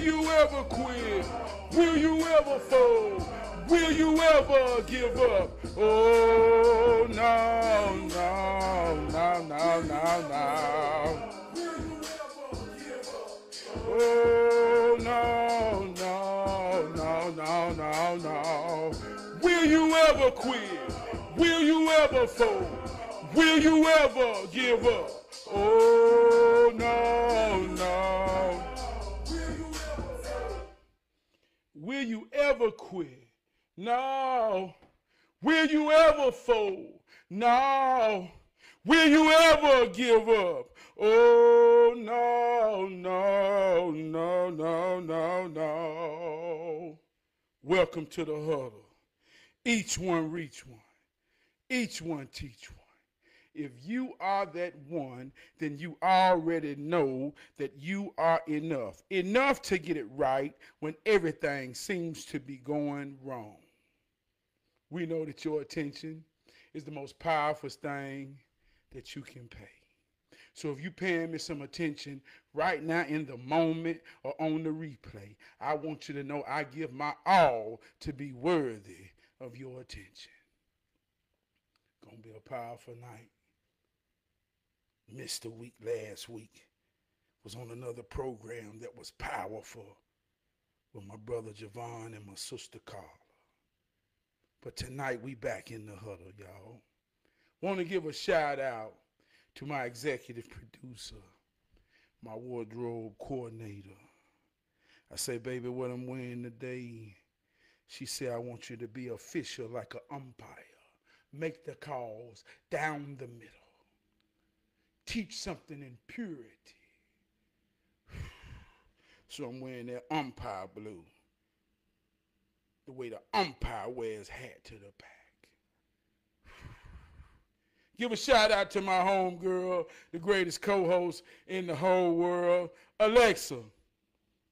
you ever quit? Will you ever fold? Will you ever give up? Oh, no, no, no, no, no, no. Oh, no, no, no, no, no, no. Will you ever quit? Will you ever fold? Will you ever give up? Oh, no, no. Will you ever quit? No. Will you ever fold? No. Will you ever give up? Oh, no, no, no, no, no, no. Welcome to the huddle. Each one reach one. Each one teach one. If you are that one, then you already know that you are enough. Enough to get it right when everything seems to be going wrong. We know that your attention is the most powerful thing that you can pay. So if you're paying me some attention right now in the moment or on the replay, I want you to know I give my all to be worthy of your attention. Gonna be a powerful night. Missed a week last week. Was on another program that was powerful with my brother Javon and my sister Carla. But tonight we back in the huddle, y'all. Want to give a shout out to my executive producer, my wardrobe coordinator. I say, baby, what I'm wearing today? She said, I want you to be official like an umpire. Make the calls down the middle. Teach something in purity. So I'm wearing that umpire blue. The way the umpire wears hat to the back. Give a shout out to my homegirl, the greatest co-host in the whole world, Alexa.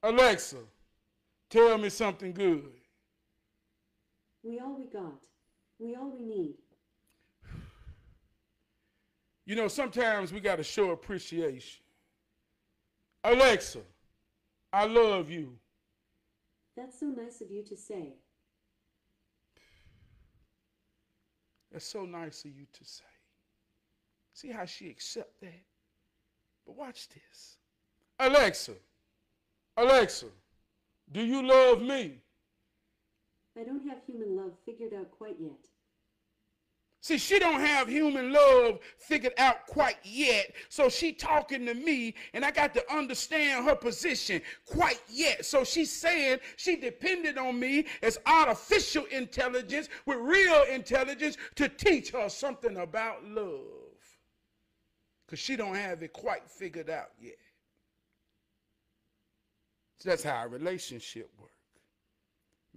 Alexa, tell me something good. We all we got. We all we need. You know, sometimes we got to show appreciation. Alexa, I love you. That's so nice of you to say. That's so nice of you to say. See how she accept that? But watch this. Alexa, Alexa, do you love me? I don't have human love figured out quite yet. See, she don't have human love figured out quite yet, so she talking to me, and I got to understand her position quite yet. So she's saying she depended on me as artificial intelligence with real intelligence to teach her something about love, because she don't have it quite figured out yet. So that's how a relationship works.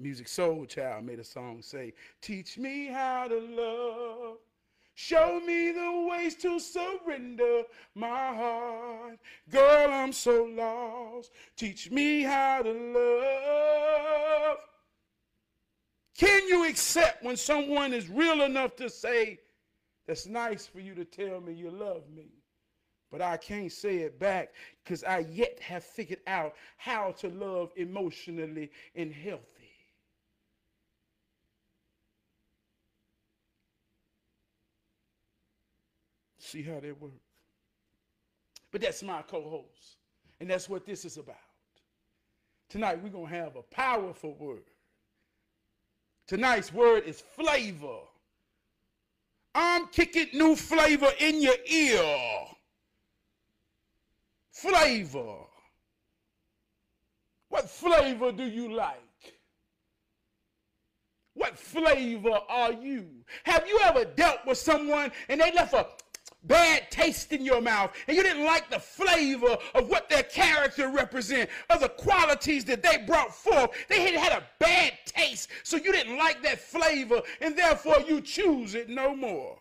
Music Soul Child made a song say, teach me how to love. Show me the ways to surrender my heart. Girl, I'm so lost. Teach me how to love. Can you accept when someone is real enough to say, that's nice for you to tell me you love me, but I can't say it back because I yet have figured out how to love emotionally and healthy? See how they work? But that's my co-host, and that's what this is about. Tonight we're going to have a powerful word. Tonight's word is flavor. I'm kicking new flavor in your ear. Flavor. What flavor do you like? What flavor are you? Have you ever dealt with someone and they left a bad taste in your mouth and you didn't like the flavor of what their character represent, of the qualities that they brought forth? They had a bad taste, so you didn't like that flavor, and therefore you choose it no more.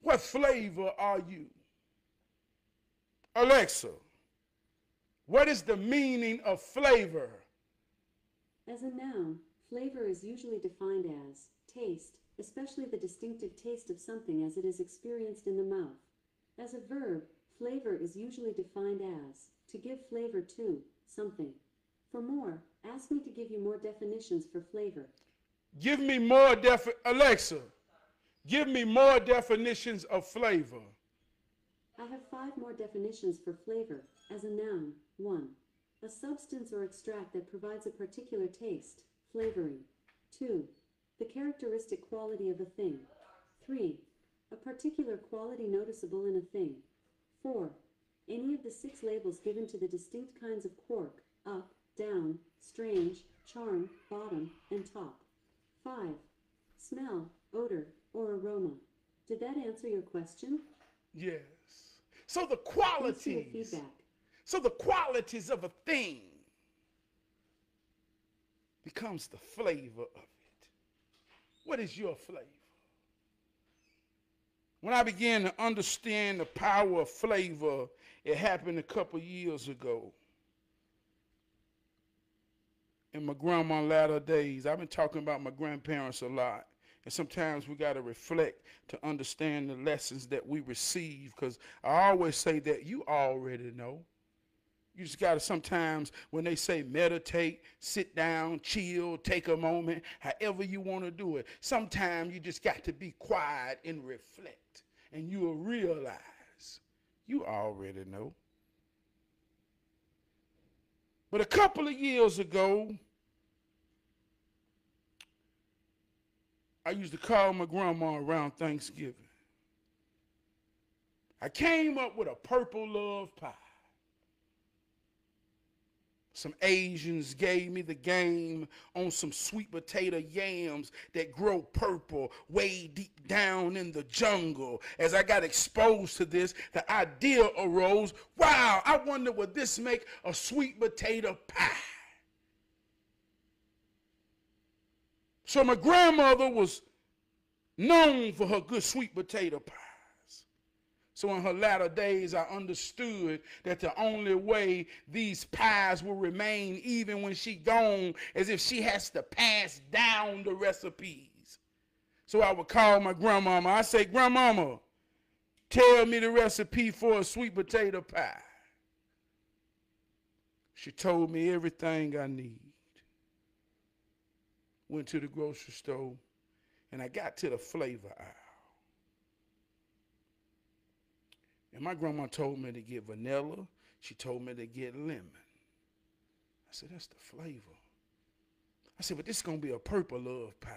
What flavor are you? Alexa, what is the meaning of flavor? As a noun, flavor is usually defined as taste, especially the distinctive taste of something as it is experienced in the mouth. As a verb, flavor is usually defined as to give flavor to something. For more, ask me to give you more definitions for flavor. Give me more Alexa, give me more definitions of flavor. I have 5 more definitions for flavor. As a noun, 1. A substance or extract that provides a particular taste, flavoring. 2. The characteristic quality of a thing. 3. A particular quality noticeable in a thing. 4. Any of the 6 labels given to the distinct kinds of quark: up, down, strange, charm, bottom, and top. 5. Smell, odor, or aroma. Did that answer your question? Yes. So the Thanks for your qualities. feedback. So the qualities of a thing becomes the flavor of it. What is your flavor? When I began to understand the power of flavor, it happened a couple years ago. In my grandma's latter days, I've been talking about my grandparents a lot. And sometimes we got to reflect to understand the lessons that we receive, because I always say that you already know. You just got to sometimes, when they say meditate, sit down, chill, take a moment, however you want to do it, sometimes you just got to be quiet and reflect, and you will realize you already know. But a couple of years ago, I used to call my grandma around Thanksgiving. I came up with a purple love pie. Some Asians gave me the game on some sweet potato yams that grow purple way deep down in the jungle. As I got exposed to this, the idea arose, wow, I wonder would this make a sweet potato pie? So my grandmother was known for her good sweet potato pies. So in her latter days, I understood that the only way these pies will remain even when she gone is if she has to pass down the recipes. So I would call my grandmama. I say, Grandmama, tell me the recipe for a sweet potato pie. She told me everything I need. Went to the grocery store, and I got to the flavor aisle. And my grandma told me to get vanilla. She told me to get lemon. I said, that's the flavor. I said, but this is going to be a purple love pie.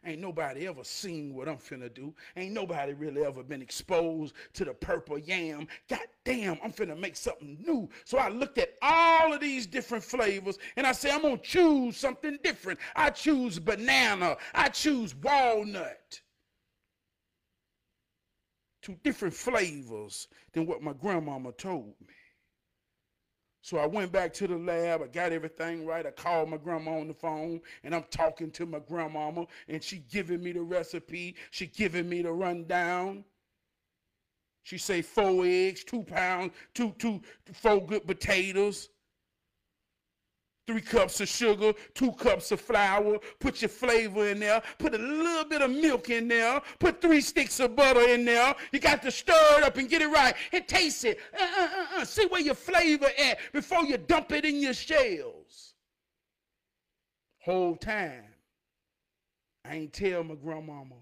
Ain't nobody ever seen what I'm finna do. Ain't nobody really ever been exposed to the purple yam. God damn, I'm finna make something new. So I looked at all of these different flavors, and I said, I'm going to choose something different. I choose banana. I choose walnut. 2 different flavors than what my grandmama told me. So I went back to the lab. I got everything right. I called my grandma on the phone, and I'm talking to my grandmama, and she giving me the recipe. She giving me the rundown. She say 4 eggs, 2 pounds, 4 good potatoes, 3 cups of sugar, 2 cups of flour, put your flavor in there, put a little bit of milk in there, put 3 sticks of butter in there. You got to stir it up and get it right and taste it. See where your flavor at before you dump it in your shells. Whole time, I ain't tell my grandmama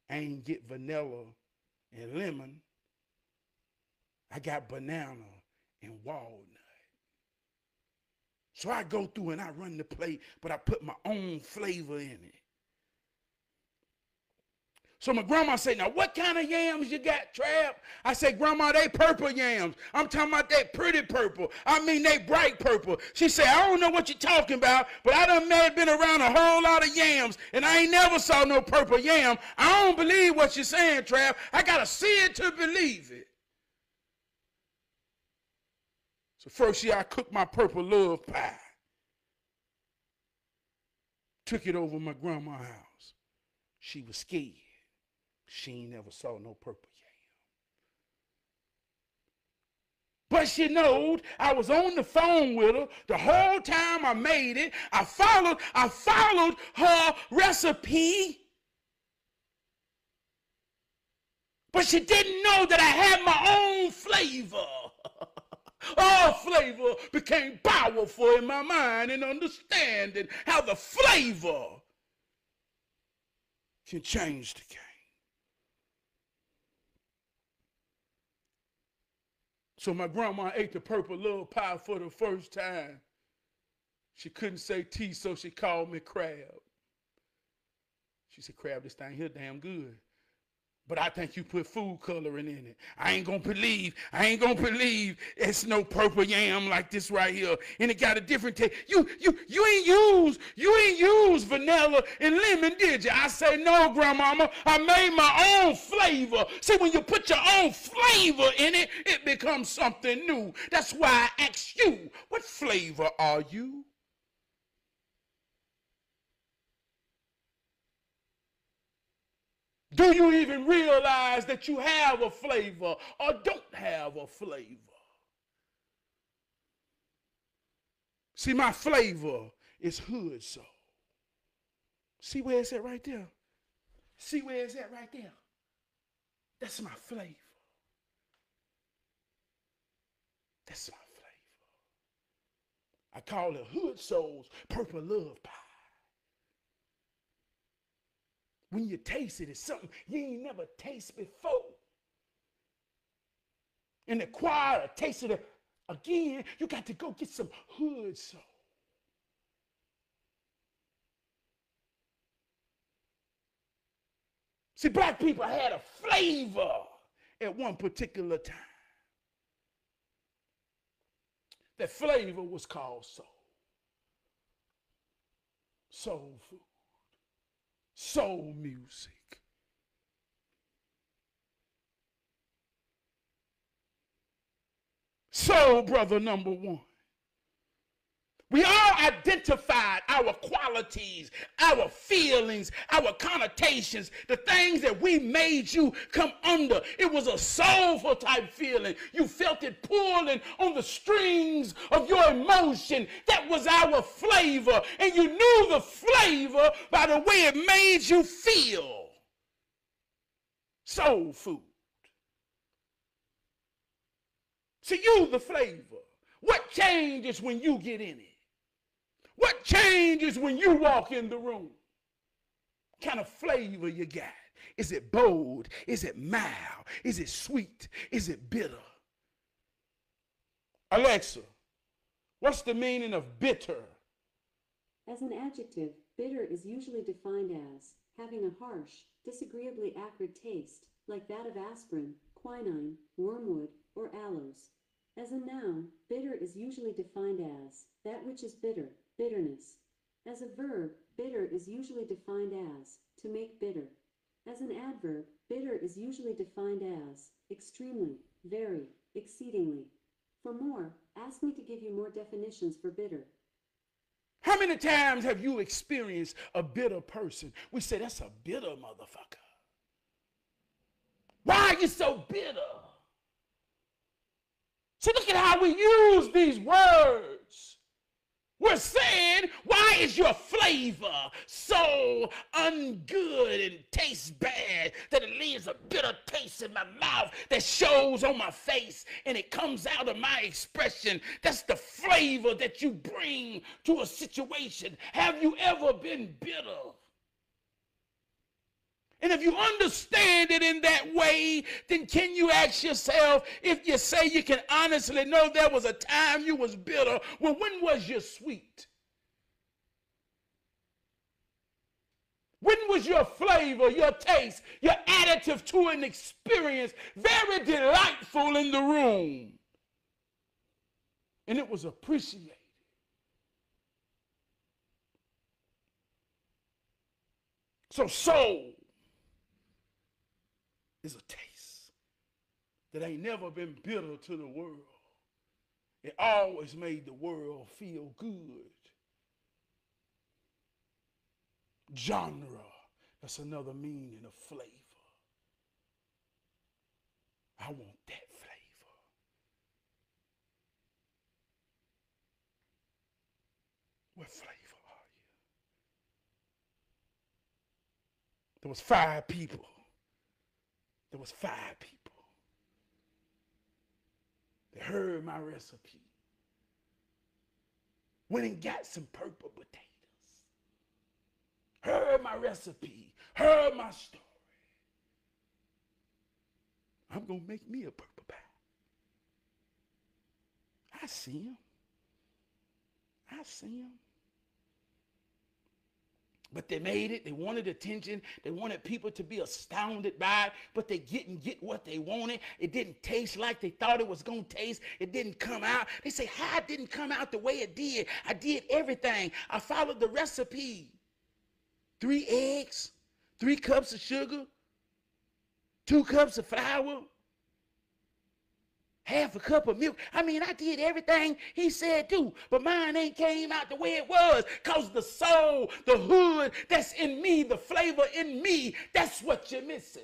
I ain't get vanilla and lemon. I got banana and walnut. So I go through and I run the plate, but I put my own flavor in it. So my grandma said, now what kind of yams you got, Trav? I said, Grandma, they purple yams. I'm talking about that pretty purple. I mean, they bright purple. She said, I don't know what you're talking about, but I done been around a whole lot of yams, and I ain't never saw no purple yam. I don't believe what you're saying, Trav. I got to see it to believe it. So first year I cooked my purple love pie. Took it over my grandma's house. She was scared. She ain't never saw no purple yam. But she knowed I was on the phone with her the whole time I made it. I followed her recipe. But she didn't know that I had my own flavor. All flavor became powerful in my mind and understanding how the flavor can change the game. So my grandma ate the purple love pie for the first time. She couldn't say T, so she called me Crab. She said, Crab, this thing here damn good. But I think you put food coloring in it. I ain't gonna believe it's no purple yam like this right here. And it got a different taste. You ain't use vanilla and lemon, did you? I say, no, grandmama, I made my own flavor. See, when you put your own flavor in it, it becomes something new. That's why I ask you, what flavor are you? Do you even realize that you have a flavor or don't have a flavor? See, my flavor is hood soul. See where it's at right there? See where it's at right there? That's my flavor. That's my flavor. I call it Hood Soul's Purple Love Pie. When you taste it, it's something you ain't never tasted before. And the choir tasted it again, you got to go get some Hood Soul. See, black people had a flavor at one particular time. That flavor was called soul. Soul food. Soul music. Soul brother number one. We all identified our qualities, our feelings, our connotations, the things that we made you come under. It was a soulful type feeling. You felt it pulling on the strings of your emotion. That was our flavor. And you knew the flavor by the way it made you feel. Soul food. See, you the flavor. What changes when you get in it? What changes when you walk in the room? What kind of flavor you got? Is it bold? Is it mild? Is it sweet? Is it bitter? Alexa, what's the meaning of bitter? As an adjective, bitter is usually defined as having a harsh, disagreeably acrid taste, like that of aspirin, quinine, wormwood, or aloes. As a noun, bitter is usually defined as that which is bitter, bitterness. As a verb, bitter is usually defined as to make bitter. As an adverb, bitter is usually defined as extremely, very, exceedingly. For more, ask me to give you more definitions for bitter. How many times have you experienced a bitter person? We say, that's a bitter motherfucker. Why are you so bitter? See, look at how we use these words. We're saying, why is your flavor so ungood and tastes bad that it leaves a bitter taste in my mouth that shows on my face and it comes out of my expression? That's the flavor that you bring to a situation. Have you ever been bitter? And if you understand it in that way, then can you ask yourself, if you say you can honestly know there was a time you was bitter, well, when was you sweet? When was your flavor, your taste, your additive to an experience very delightful in the room? And it was appreciated. So soul is a taste that ain't never been bitter to the world. It always made the world feel good. Genre, that's another meaning of flavor. I want that flavor. What flavor are you? There was 5 people. There was 5 people They heard my recipe. Went and got some purple potatoes. Heard my recipe. Heard my story. I'm going to make me a purple pie. I see him. I see him. But they made it. They wanted attention. They wanted people to be astounded by it, but they didn't get what they wanted. It didn't taste like they thought it was going to taste. It didn't come out. They say, how it didn't come out the way it did? I did everything. I followed the recipe. 3 eggs, 3 cups of sugar, 2 cups of flour, half a cup of milk. I mean, I did everything he said do, but mine ain't came out the way it was, because the soul, the hood that's in me, the flavor in me, that's what you're missing.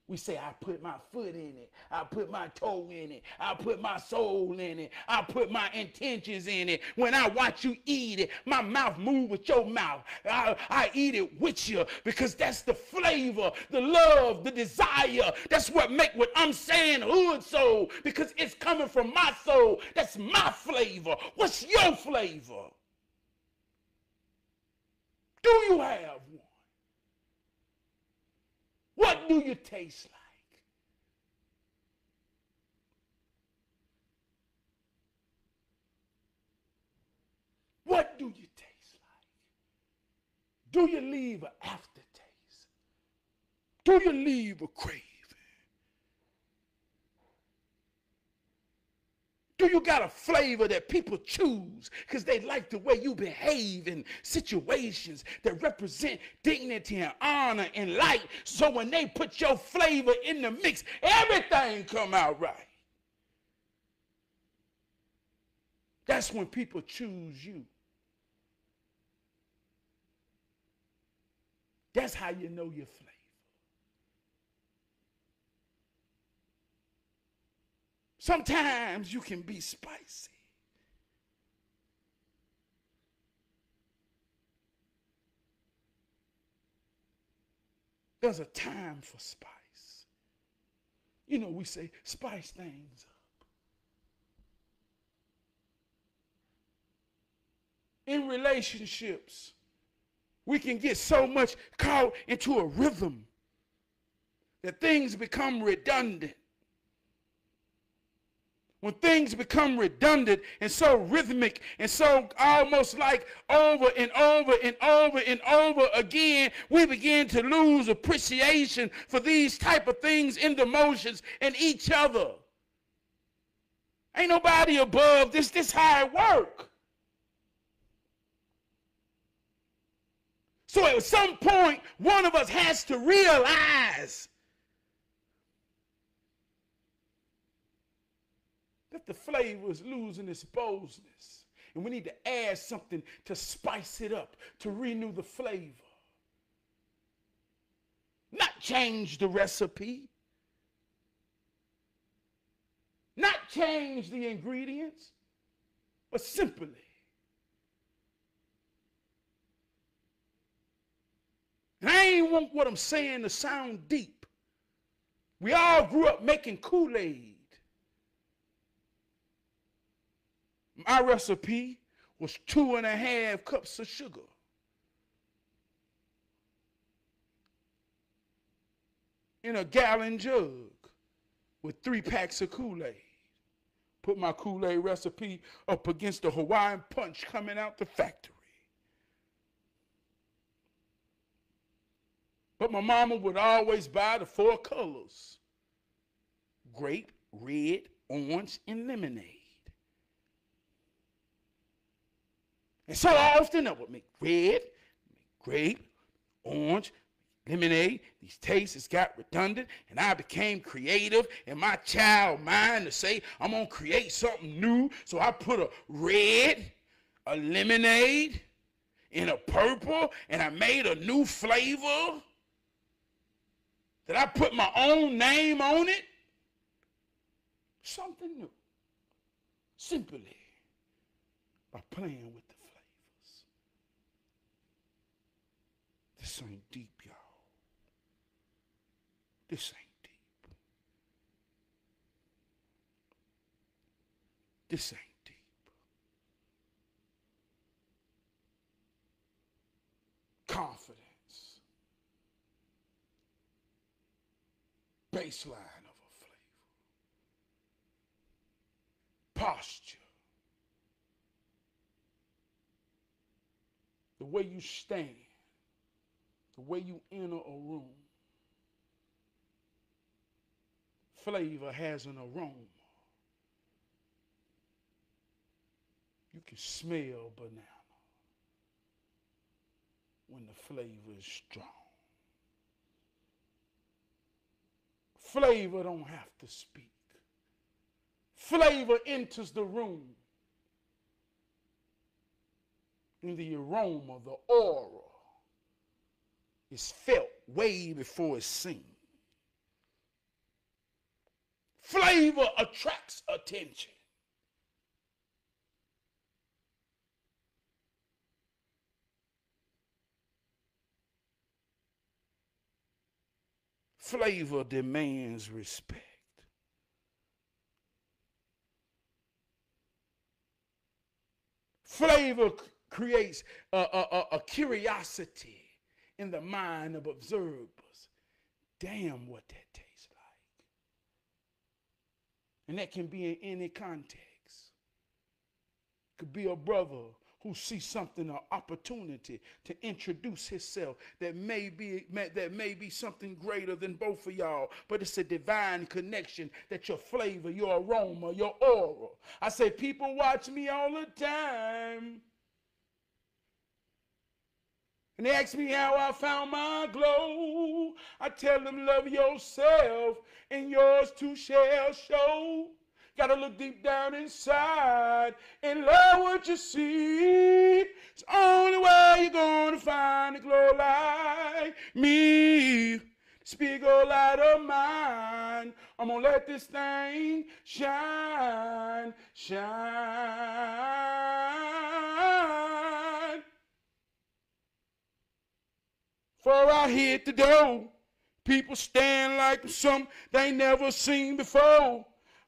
We say, I put my foot in it. I put my toe in it. I put my soul in it. I put my intentions in it. When I watch you eat it, my mouth move with your mouth. I eat it with you, because that's the flavor, the love, the desire. That's what make what I'm saying hood soul, because it's coming from my soul. That's my flavor. What's your flavor? Do you have one? What do you taste like? What do you taste like? Do you leave an aftertaste? Do you leave a craving? Do you got a flavor that people choose because they like the way you behave in situations that represent dignity and honor and light? So when they put your flavor in the mix, everything come out right. That's when people choose you. That's how you know your flavor. Sometimes you can be spicy. There's a time for spice. You know, we say spice things up. In relationships, we can get so much caught into a rhythm that things become redundant. When things become redundant and so rhythmic and so almost like over and over and over and over again, we begin to lose appreciation for these type of things in the motions and each other. Ain't nobody above this. This how it work. So at some point, one of us has to realize that the flavor is losing its boldness. And we need to add something to spice it up, to renew the flavor. Not change the recipe. Not change the ingredients, but simply and I ain't want what I'm saying to sound deep. We all grew up making Kool-Aid. My recipe was 2.5 cups of sugar. In a gallon jug with 3 packs of Kool-Aid. Put my Kool-Aid recipe up against the Hawaiian Punch coming out the factory. But my mama would always buy the 4 colors: grape, red, orange, and lemonade. And so often I would make red, grape, orange, lemonade. These tastes got redundant, and I became creative in my child mind to say, I'm going to create something new. So I put a red, a lemonade, and a purple, and I made a new flavor that I put my own name on it. Something new. Simply by playing with the flavors. This ain't deep, y'all. This ain't deep. This ain't deep. Confidence. Baseline of a flavor. Posture. The way you stand. The way you enter a room. Flavor has an aroma. You can smell banana when the flavor is strong. Flavor don't have to speak. Flavor enters the room in the aroma, the aura is felt way before it's seen. Flavor attracts attention. Flavor demands respect. Flavor creates a curiosity in the mind of observers. Damn, what that tastes like. And that can be in any context. Could be a brother who sees something, an opportunity to introduce himself that may be something greater than both of y'all, but it's a divine connection that your flavor, your aroma, your aura. I say people watch me all the time. And they ask me how I found my glow. I tell them love yourself and yours too shall show. Gotta look deep down inside and love what you see. It's the only way you're gonna find a glow like me. This big old light of mine, I'm gonna let this thing shine, shine. Before I hit the door, people stand like something they never seen before.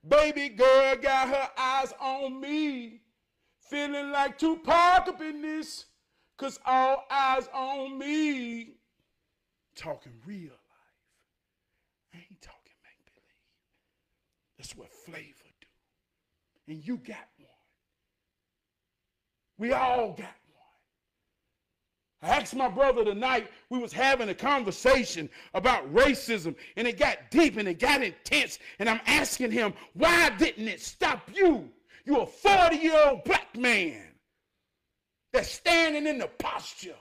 Baby girl got her eyes on me, feeling like Tupac up in this, cause all eyes on me. Talking real life. I ain't talking make-believe. That's what flavor do. And you got one. We all got one. I asked my brother tonight, we was having a conversation about racism, and it got deep and it got intense, and I'm asking him, why didn't it stop you? You're a 40-year-old black man that's standing in the posture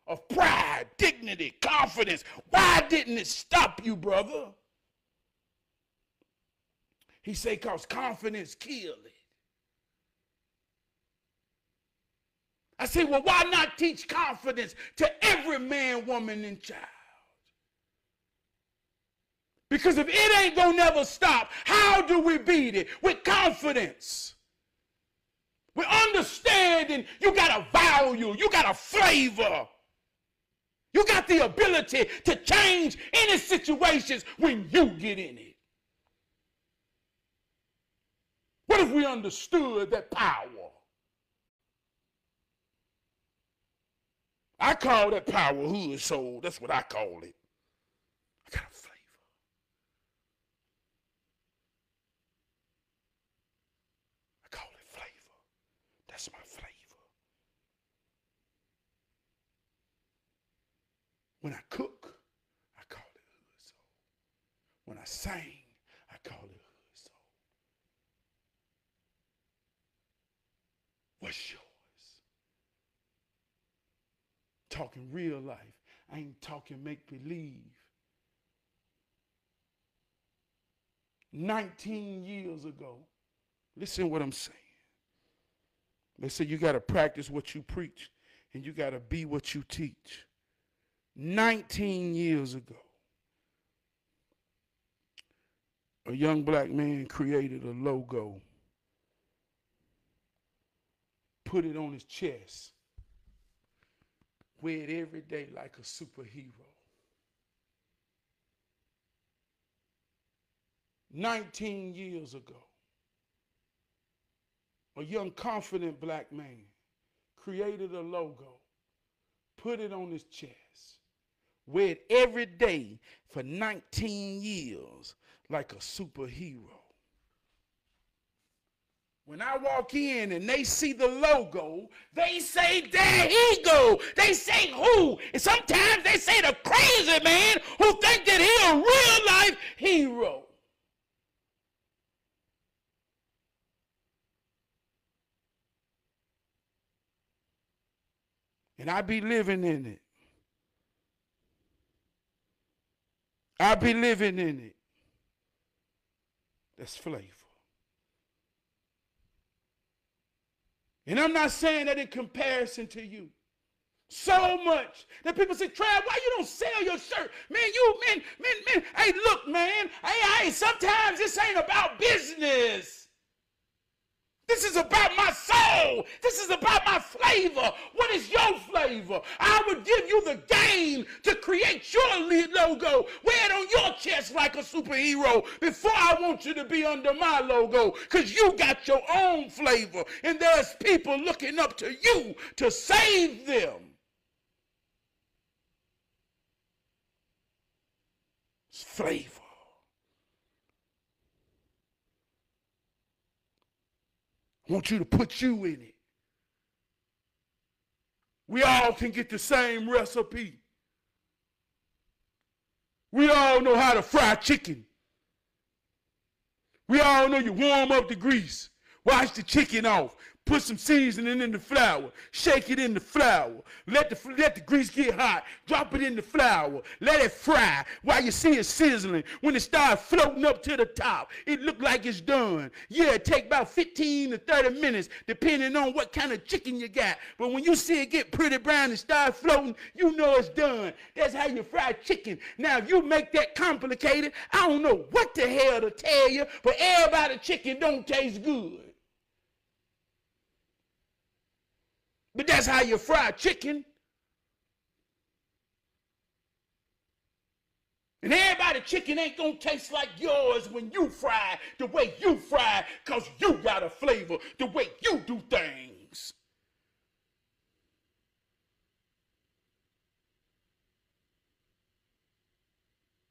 of pride, dignity, confidence. Why didn't it stop you, brother? He said, because confidence kills it. I say, well, why not teach confidence to every man, woman, and child? Because if it ain't gonna never stop, how do we beat it? With confidence. With understanding you got a value, you got a flavor. You got the ability to change any situations when you get in it. What if we understood that power? I call that power hood soul. That's what I call it. I got a flavor. I call it flavor. That's my flavor. When I cook, I call it hood soul. When I sing, I call it hood soul. What's yours? Talking real life. I ain't talking make-believe. 19 years ago, listen what I'm saying. They say you got to practice what you preach and you got to be what you teach. 19 years ago, a young black man created a logo, put it on his chest, wear it every day like a superhero. 19 years ago, a young confident black man created a logo, put it on his chest, wear it every day for 19 years like a superhero. When I walk in and they see the logo, they say, there he go. They say who? And sometimes they say the crazy man who think that he a real life hero. And I be living in it. I be living in it. That's flavor. And I'm not saying that in comparison to you. So much that people say, Trav, why you don't sell your shirt? Man, hey, look, man. Hey, sometimes this ain't about business. This is about my soul. This is about my flavor. What is your flavor? I would give you the game to create your logo. Wear it on your chest like a superhero before I want you to be under my logo, because you got your own flavor, and there's people looking up to you to save them. It's flavor. I want you to put you in it. We all can get the same recipe. We all know how to fry chicken. We all know you warm up the grease, wash the chicken off, put some seasoning in the flour, shake it in the flour, let the grease get hot, drop it in the flour, let it fry while you see it sizzling. When it starts floating up to the top, it look like it's done. Yeah, it take about 15 to 30 minutes depending on what kind of chicken you got. But when you see it get pretty brown and start floating, you know it's done. That's how you fry chicken. Now, if you make that complicated, I don't know what the hell to tell you, but everybody's chicken don't taste good. But that's how you fry chicken. And everybody's chicken ain't gonna taste like yours when you fry the way you fry, because you got a flavor the way you do things.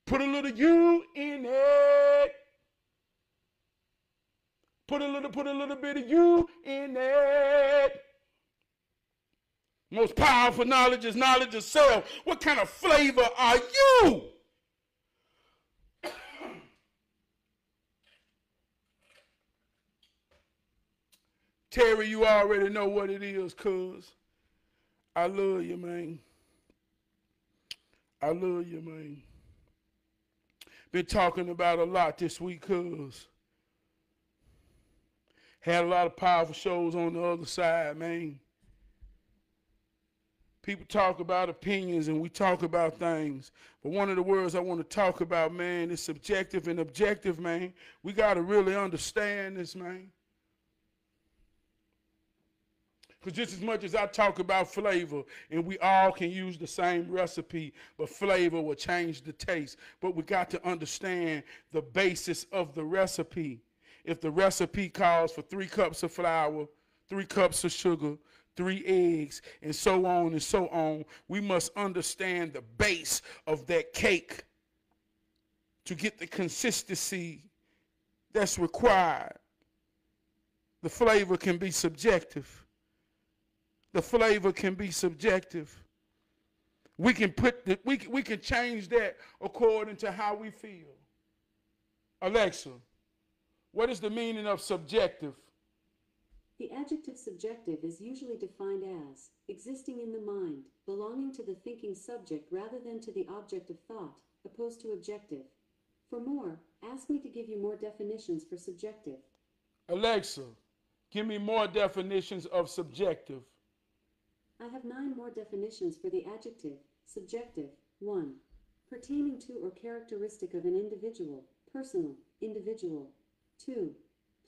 Put a little you in it. Put a little bit of you in it. Most powerful knowledge is knowledge of self. What kind of flavor are you? Terry, you already know what it is, cuz. I love you, man. I love you, man. Been talking about a lot this week, cuz. Had a lot of powerful shows on the other side, man. People talk about opinions and we talk about things. But one of the words I want to talk about, man, is subjective and objective, man. We got to really understand this, man. Because just as much as I talk about flavor, and we all can use the same recipe, but flavor will change the taste. But we got to understand the basis of the recipe. If the recipe calls for 3 cups of flour, 3 cups of sugar, 3 eggs, and so on, we must understand the base of that cake to get the consistency that's required. The flavor can be subjective. The flavor can be subjective. We can we can change that according to how we feel. Alexa, what is the meaning of subjective? The adjective subjective is usually defined as existing in the mind, belonging to the thinking subject rather than to the object of thought, opposed to objective. For more, ask me to give you more definitions for subjective. Alexa, give me more definitions of subjective. I have 9 more definitions for the adjective subjective. 1. Pertaining to or characteristic of an individual, personal, individual. 2.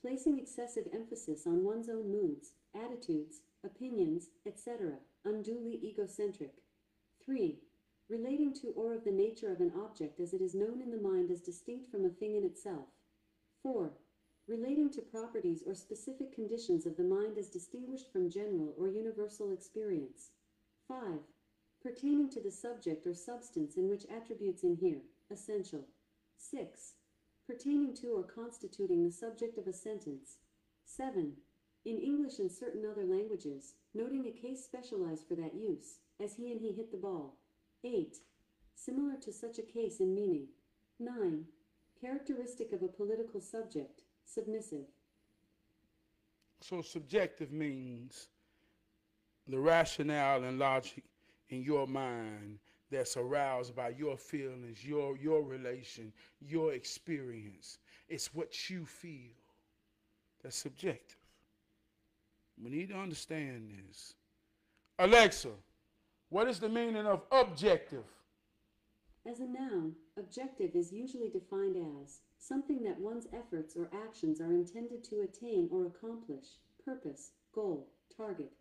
Placing excessive emphasis on one's own moods, attitudes, opinions, etc., unduly egocentric. 3. Relating to or of the nature of an object as it is known in the mind as distinct from a thing in itself. 4. relating to properties or specific conditions of the mind as distinguished from general or universal experience. 5. Pertaining to the subject or substance in which attributes inhere, essential. 6. Pertaining to or constituting the subject of a sentence. 7. In English and certain other languages, noting a case specialized for that use, as he and he hit the ball. 8. Similar to such a case in meaning. 9. Characteristic of a political subject, submissive. So subjective means the rationale and logic in your mind that's aroused by your feelings, your relation, your experience. It's what you feel. That's subjective. We need to understand this. Alexa, what is the meaning of objective? As a noun, objective is usually defined as something that one's efforts or actions are intended to attain or accomplish, purpose, goal, target.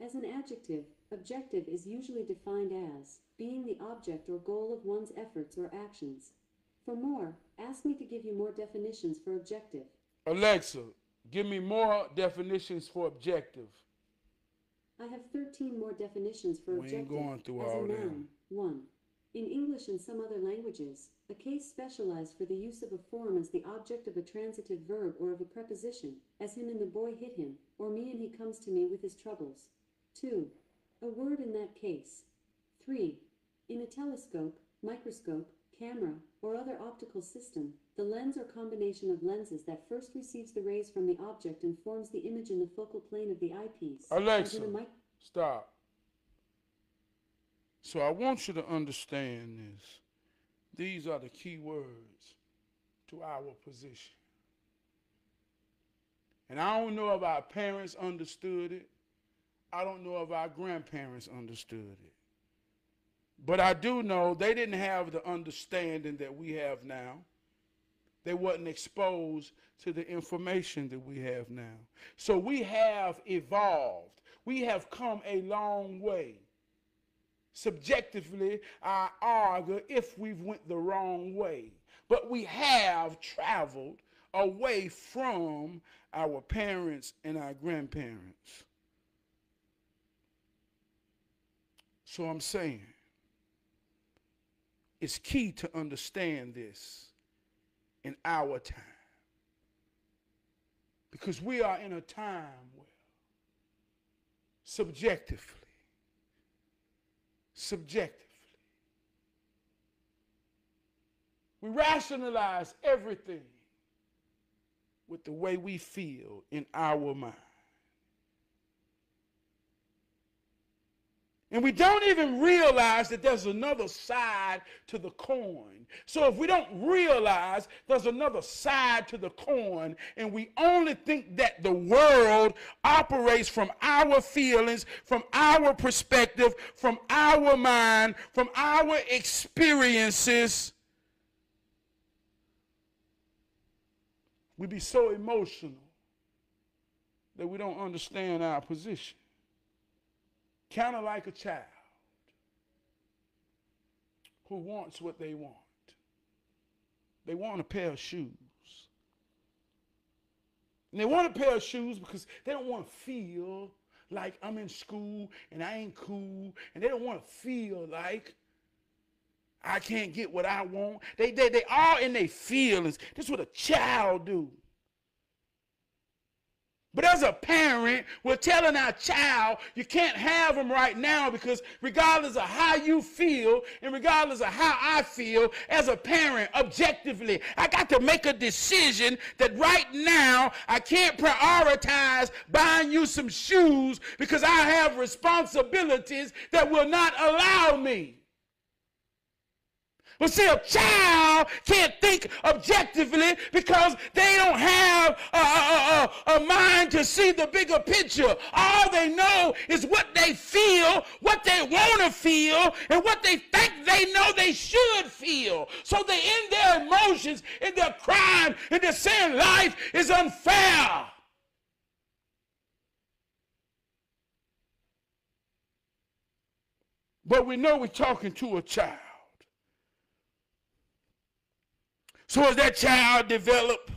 As an adjective, objective is usually defined as being the object or goal of one's efforts or actions. For more, ask me to give you more definitions for objective. Alexa, give me more definitions for objective. I have 13 more definitions for objective. We ain't going through as all a noun. them. 1. In English and some other languages, a case specialized for the use of a form as the object of a transitive verb or of a preposition, as him and the boy hit him, or me and he comes to me with his troubles. 2. A word in that case. 3. In a telescope, microscope, camera, or other optical system, the lens or combination of lenses that first receives the rays from the object and forms the image in the focal plane of the eyepiece. Alexa, stop. So I want you to understand this. These are the key words to our position. And I don't know if our parents understood it. I don't know if our grandparents understood it. But I do know they didn't have the understanding that we have now. They wasn't exposed to the information that we have now. So we have evolved. We have come a long way. Subjectively, I argue if we've went the wrong way. But we have traveled away from our parents and our grandparents. So I'm saying, it's key to understand this in our time. Because we are in a time where subjectively, we rationalize everything with the way we feel in our mind. And we don't even realize that there's another side to the coin. So if we don't realize there's another side to the coin, and we only think that the world operates from our feelings, from our perspective, from our mind, from our experiences, we be so emotional that we don't understand our position. Kind of like a child who wants what they want. They want a pair of shoes. And they want a pair of shoes because they don't want to feel like I'm in school and I ain't cool. And they don't want to feel like I can't get what I want. They are in their feelings. This is what a child do. But as a parent, we're telling our child, you can't have them right now because regardless of how you feel and regardless of how I feel, as a parent, objectively, I got to make a decision that right now I can't prioritize buying you some shoes because I have responsibilities that will not allow me. But see, a child can't think objectively because they don't have a mind to see the bigger picture. All they know is what they feel, what they want to feel, and what they think they know they should feel. So they're in their emotions, and they're crying, and they're saying life is unfair. But we know we're talking to a child. So as that child develops,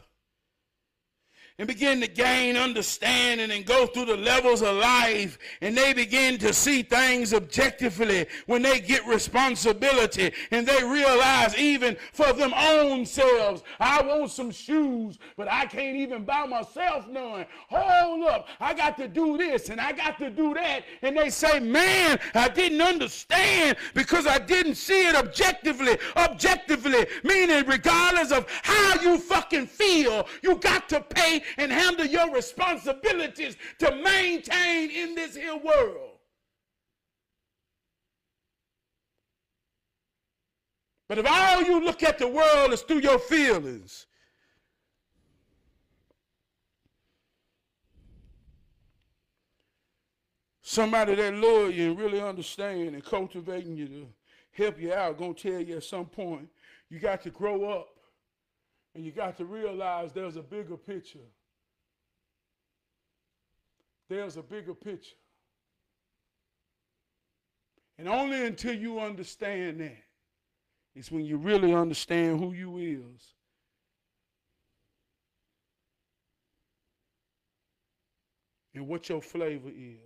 and begin to gain understanding and go through the levels of life, and they begin to see things objectively when they get responsibility and they realize even for them own selves, I want some shoes, but I can't even buy myself none. Hold up, I got to do this and I got to do that. And they say, man, I didn't understand because I didn't see it objectively. Objectively, meaning regardless of how you fucking feel, you got to pay and handle your responsibilities to maintain in this here world. But if all you look at the world is through your feelings, somebody that love you and really understand and cultivating you to help you out gonna tell you at some point you got to grow up and you got to realize there's a bigger picture. There's a bigger picture. And only until you understand that is when you really understand who you is. And what your flavor is.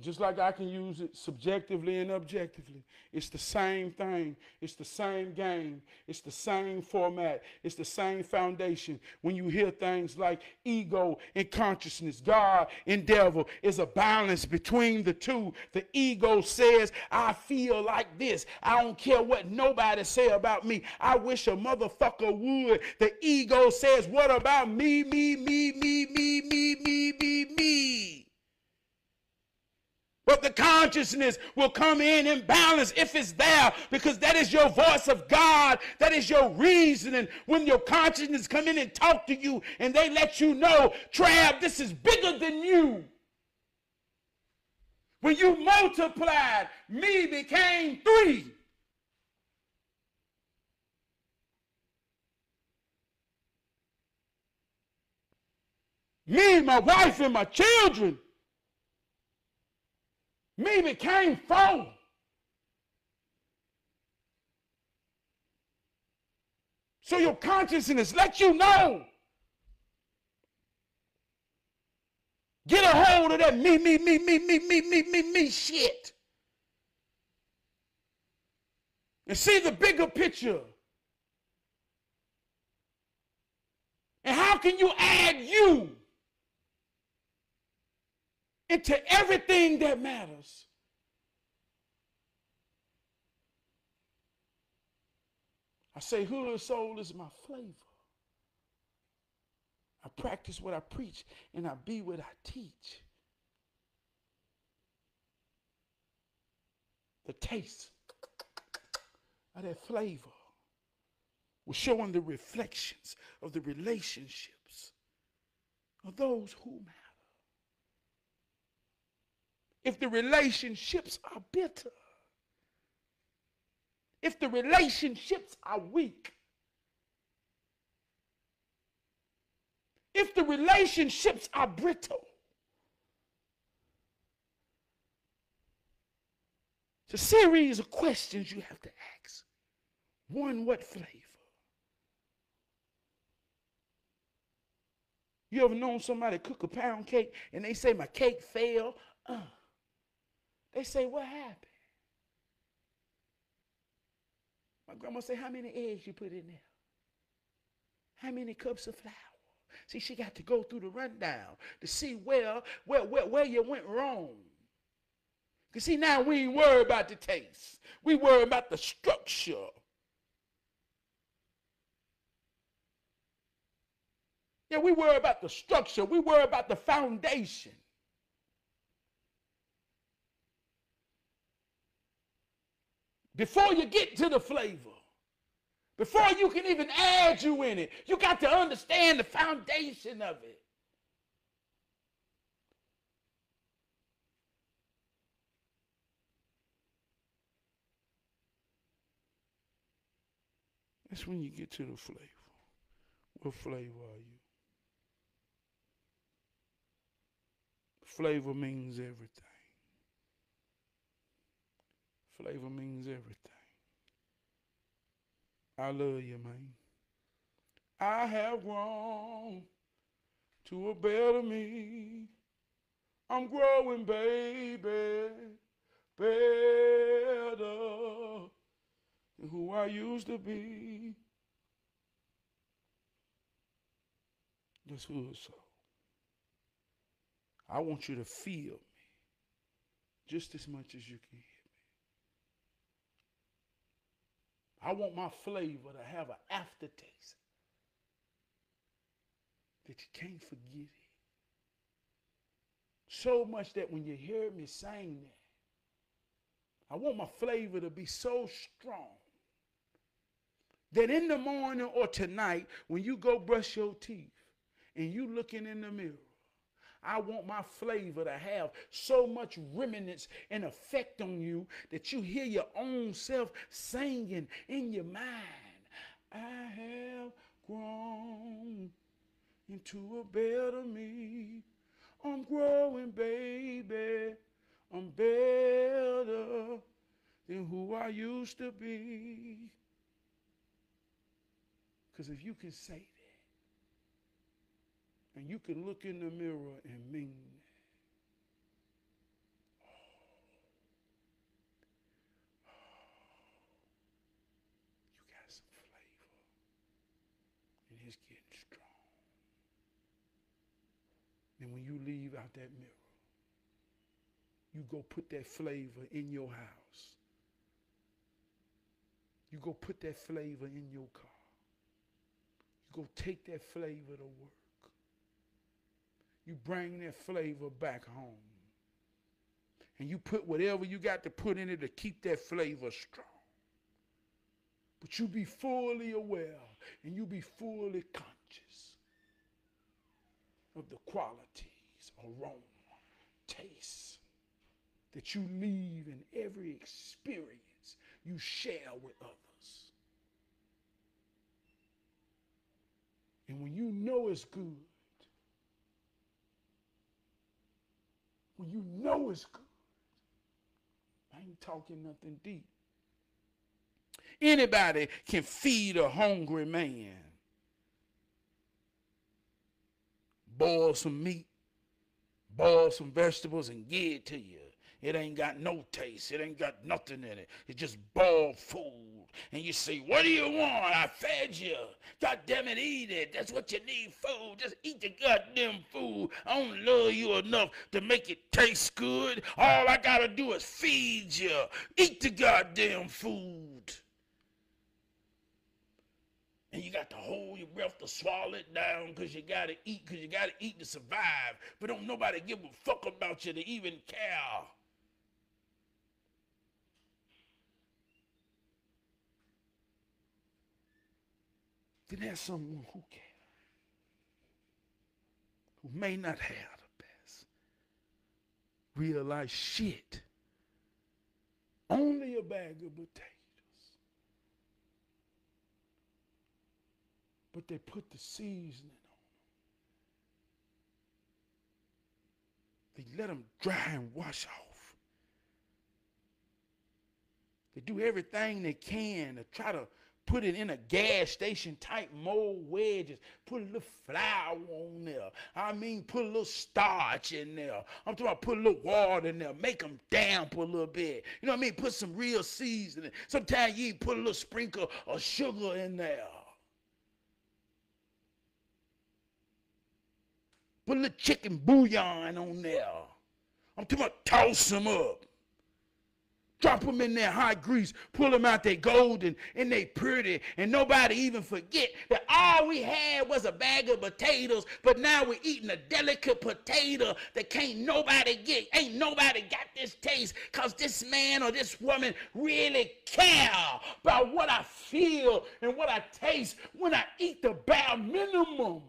Just like I can use it subjectively and objectively. It's the same thing. It's the same game. It's the same format. It's the same foundation. When you hear things like ego and consciousness, God and devil, is a balance between the two. The ego says, I feel like this. I don't care what nobody say about me. I wish a motherfucker would. The ego says, what about me, me, me, me, me, me, me, me, me? But the consciousness will come in balance if it's there, because that is your voice of God. That is your reasoning. When your consciousness come in and talk to you and they let you know, Trav, this is bigger than you. When you multiplied, me became 3. Me, my wife, and my children. Me became 4. So your consciousness let you know. Get a hold of that me shit. And see the bigger picture. And how can you add you into everything that matters? I say hood soul is my flavor. I practice what I preach and I be what I teach. The taste of that flavor was showing the reflections of the relationships of those who matter. If the relationships are bitter, if the relationships are weak, if the relationships are brittle, it's a series of questions you have to ask. 1, what flavor? You ever known somebody cook a pound cake and they say, my cake failed? They say, what happened? My grandma say, how many eggs you put in there? How many cups of flour? See, she got to go through the rundown to see where you went wrong. Because see, now we ain't worried about the taste. We worry about the structure. Yeah, we worry about the structure. We worry about the foundation. Before you get to the flavor, before you can even add you in it, you got to understand the foundation of it. That's when you get to the flavor. What flavor are you? Flavor means everything. Flavor means everything. I love you, man. I have grown to a better me. I'm growing, baby, better than who I used to be. This hood soul. I want you to feel me just as much as you can hear me. I want my flavor to have an aftertaste that you can't forget it. So much that when you hear me sing that, I want my flavor to be so strong that in the morning or tonight, when you go brush your teeth and you looking in the mirror, I want my flavor to have so much remnants and effect on you that you hear your own self singing in your mind. I have grown into a better me. I'm growing, baby. I'm better than who I used to be. Because if you can say that, and you can look in the mirror and mean that, you got some flavor, and it's getting strong. And when you leave out that mirror, you go put that flavor in your house. You go put that flavor in your car. You go take that flavor to work. You bring that flavor back home. And you put whatever you got to put in it to keep that flavor strong. But you be fully aware and you be fully conscious of the qualities, aroma, taste that you leave in every experience you share with others. And when you know it's good, when you know it's good, I ain't talking nothing deep. Anybody can feed a hungry man. Boil some meat, boil some vegetables and give it to you. It ain't got no taste. It ain't got nothing in it. It's just boiled food. And you say, what do you want? I fed you. God damn it, eat it. That's what you need, food. Just eat the goddamn food. I don't love you enough to make it taste good. All I gotta do is feed you. Eat the goddamn food. And you got to hold your breath to swallow it down because you got to eat to survive. But don't nobody give a fuck about you to even care. Then there's someone who cares, who may not have the best. Realize shit. Only a bag of potatoes. But they put the seasoning on them. They let them dry and wash off. They do everything they can to try to put it in a gas station type mold wedges. Put a little flour on there. I mean, put a little starch in there. I'm talking about put a little water in there. Make them damp a little bit. You know what I mean? Put some real seasoning. Sometimes you even put a little sprinkle of sugar in there. Put a little chicken bouillon on there. I'm talking about toss them up. Drop them in their hot grease, pull them out, they golden and they pretty, and nobody even forget that all we had was a bag of potatoes, but now we're eating a delicate potato that can't nobody get. Ain't nobody got this taste because this man or this woman really care about what I feel and what I taste when I eat the bare minimum.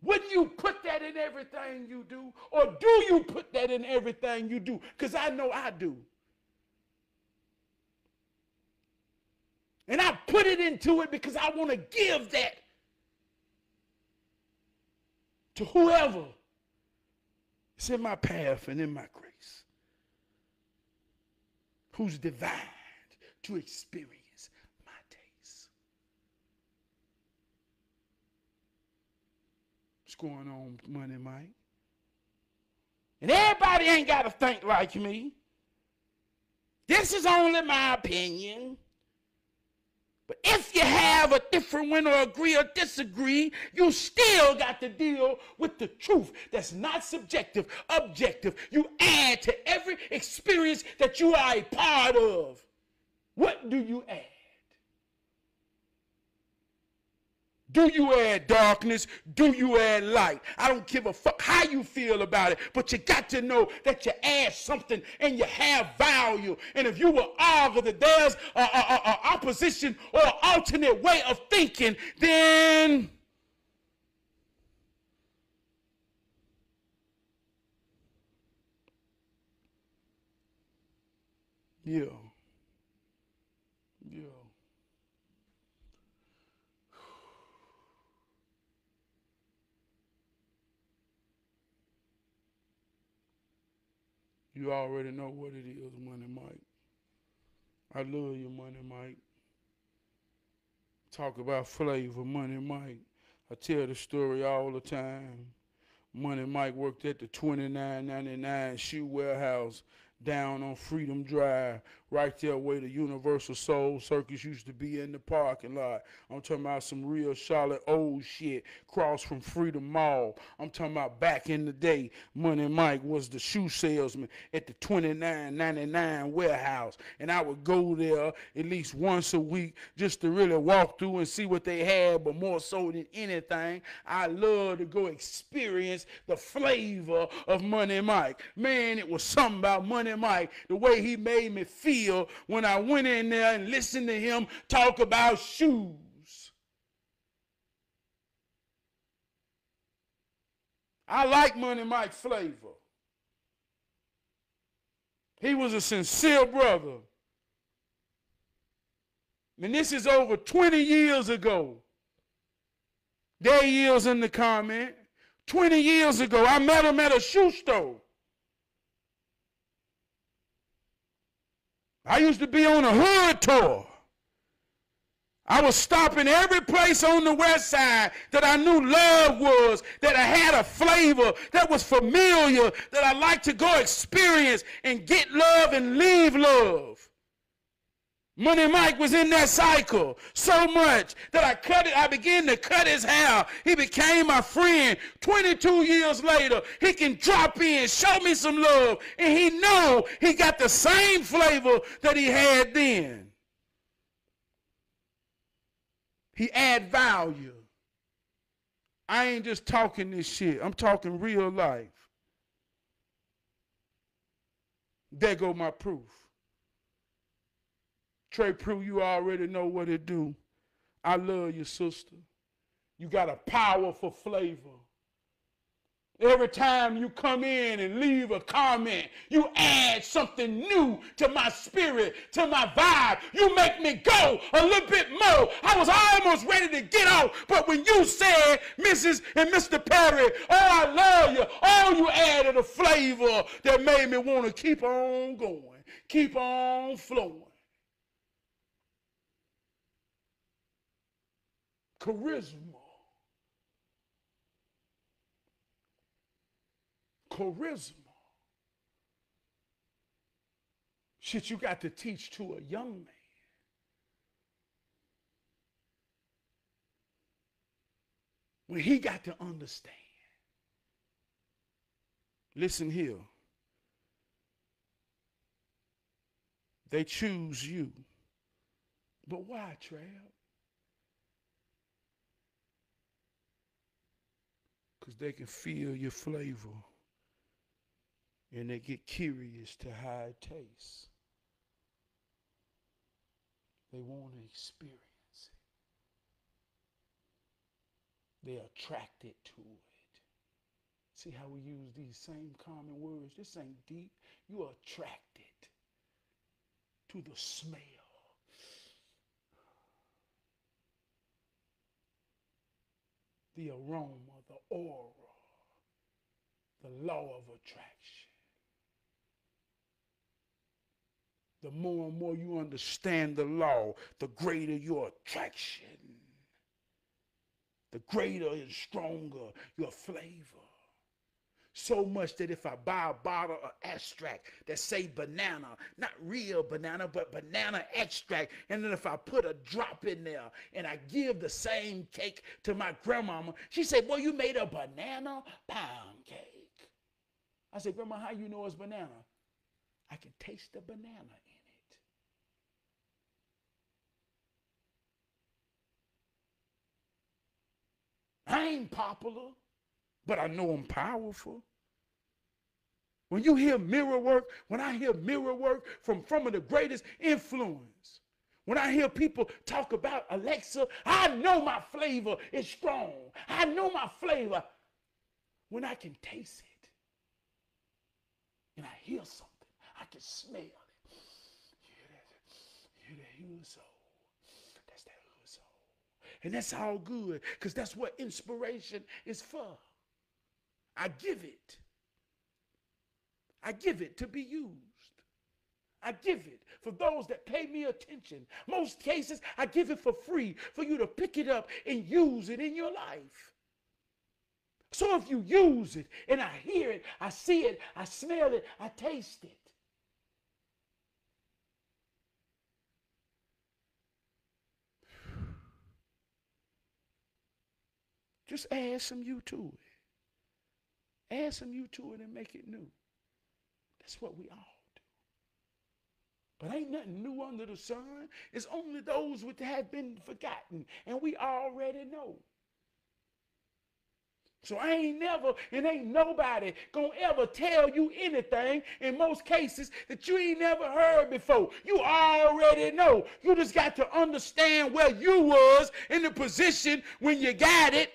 Wouldn't you put that in everything you do? Or do you put that in everything you do? Because I know I do. And I put it into it because I want to give that to whoever is in my path and in my grace. who's divine to experience my taste. What's going on, Money Mike? And everybody ain't got to think like me. This is only my opinion. But if you have a different one or agree or disagree, you still got to deal with the truth that's not subjective, objective. You add to every experience that you are a part of. What do you add? Do you add darkness? Do you add light? I don't give a fuck how you feel about it, but you got to know that you add something and you have value. And if you will argue that there's an opposition or an alternate way of thinking, then yeah. You already know what it is, Money Mike. I love you, Money Mike. Talk about flavor, Money Mike. I tell the story all the time. Money Mike worked at the 29.99 shoe warehouse down on Freedom Drive, right there where the Universal Soul Circus used to be in the parking lot. I'm talking about some real Charlotte old shit, cross from Freedom Mall. I'm talking about back in the day, Money Mike was the shoe salesman at the 29.99 warehouse, and I would go there at least once a week just to really walk through and see what they had, but more so than anything, I love to go experience the flavor of Money Mike. Man, it was something about Money Mike, the way he made me feel when I went in there and listened to him talk about shoes. I like Money Mike's flavor. He was a sincere brother. And this is over 20 years ago. There he is in the comment. 20 years ago, I met him at a shoe store. I used to be on a hood tour. I was stopping every place on the west side that I knew love was, that I had a flavor that was familiar, that I liked to go experience and get love and leave love. Money Mike was in that cycle so much that I began to cut his hair. He became my friend. 22 years later, he can drop in, show me some love, and he know he got the same flavor that he had then. He add value. I ain't just talking this shit. I'm talking real life. There go my proof. Trey Prue, you already know what it do. I love you, sister. You got a powerful flavor. Every time you come in and leave a comment, you add something new to my spirit, to my vibe. You make me go a little bit more. I was almost ready to get out, but when you said, Mrs. and Mr. Perry, oh, I love you, oh, you added a flavor that made me want to keep on going, keep on flowing. Charisma. Shit you got to teach to a young man. When he got to understand. Listen here. They choose you. But why, Trav? Because they can feel your flavor and they get curious to how it tastes. They want to experience it. They're attracted to it. See how we use these same common words? This ain't deep. You're attracted to the smell. The aroma, the aura, the law of attraction, the more and more you understand the law, the greater your attraction, the greater and stronger your flavor. So much that if I buy a bottle of extract that say banana, not real banana, but banana extract, and then if I put a drop in there and I give the same cake to my grandmama, she said, boy, you made a banana pound cake. I said, Grandma, how you know it's banana? I can taste the banana in it. I ain't popular, but I know I'm powerful. When you hear mirror work, when I hear mirror work from some of the greatest influence, when I hear people talk about Alexa, I know my flavor is strong. I know my flavor. When I can taste it and I hear something, I can smell it. You hear that hood soul. That's that hood soul. And that's all good, because that's what inspiration is for. I give it. I give it to be used. I give it for those that pay me attention. Most cases, I give it for free for you to pick it up and use it in your life. So if you use it and I hear it, I see it, I smell it, I taste it. Just add some you to it. Add some you to it and make it new. That's what we all do. But ain't nothing new under the sun. It's only those which have been forgotten, and we already know. So I ain't never, and ain't nobody gonna ever tell you anything in most cases that you ain't never heard before. You already know. You just got to understand where you was in the position when you got it.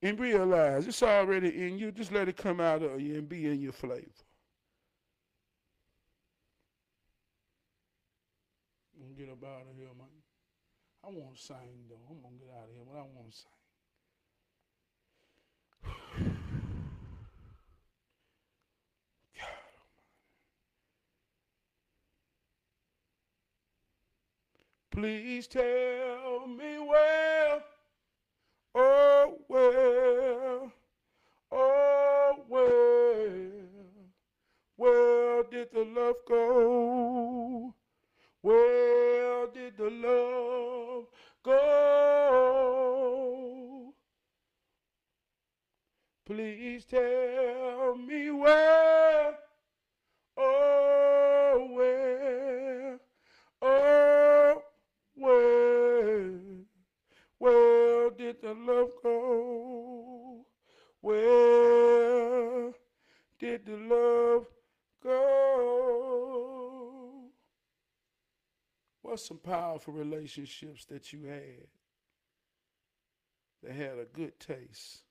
And realize it's already in you. Just let it come out of you and be in your flavor. I'm gonna get up out of here, man. I want to sing, though. I'm gonna get out of here, but I want to sing. God Almighty. Please tell me where. Oh, where did the love go? Where did the love go? Please tell me where. Oh, where did the love go? Where did the love go? What's some powerful relationships that you had that had a good taste,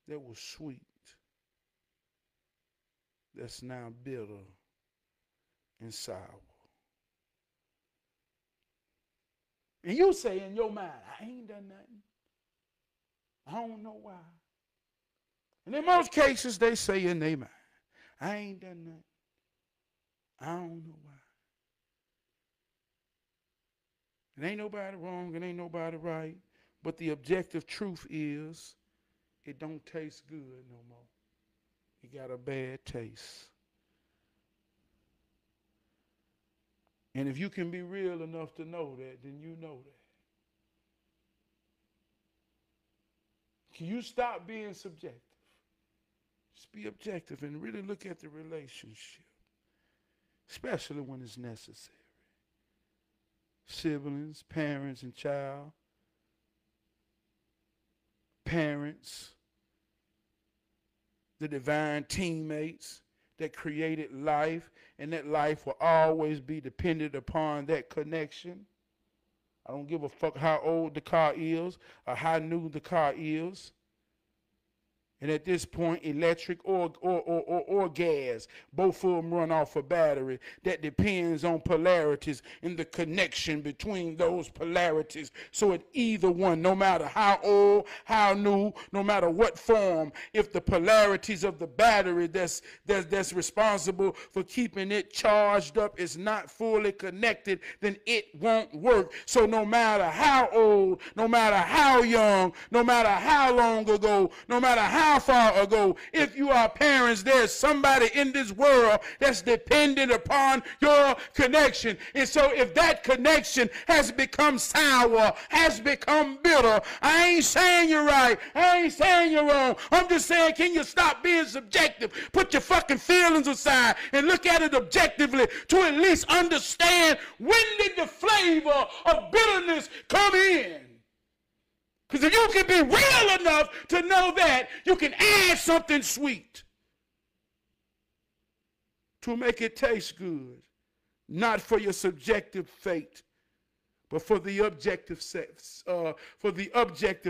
that was sweet, that's now bitter and sour? And you say in your mind, I ain't done nothing. I don't know why. And in most cases, they say in their mind, I ain't done nothing. I don't know why. It ain't nobody wrong, it ain't nobody right. But the objective truth is, it don't taste good no more. It got a bad taste. And if you can be real enough to know that, then you know that. Can you stop being subjective? Just be objective and really look at the relationship, especially when it's necessary. Siblings, parents and child, parents, the divine teammates that created life, and that life will always be dependent upon that connection. I don't give a fuck how old the car is or how new the car is. And at this point, electric or gas, both of them run off a battery that depends on polarities and the connection between those polarities. So at either one, no matter how old, how new, no matter what form, if the polarities of the battery that's responsible for keeping it charged up is not fully connected, then it won't work. So no matter how old, no matter how young, no matter how long ago, no matter how far ago, if you are parents, there's somebody in this world that's dependent upon your connection. And so if that connection has become sour, has become bitter, I ain't saying you're right, I ain't saying you're wrong, I'm just saying, can you stop being subjective? Put your fucking feelings aside and look at it objectively to at least understand, when did the flavor of bitterness come in? Because if you can be real enough to know that, you can add something sweet to make it taste good. Not for your subjective fate, but for the objective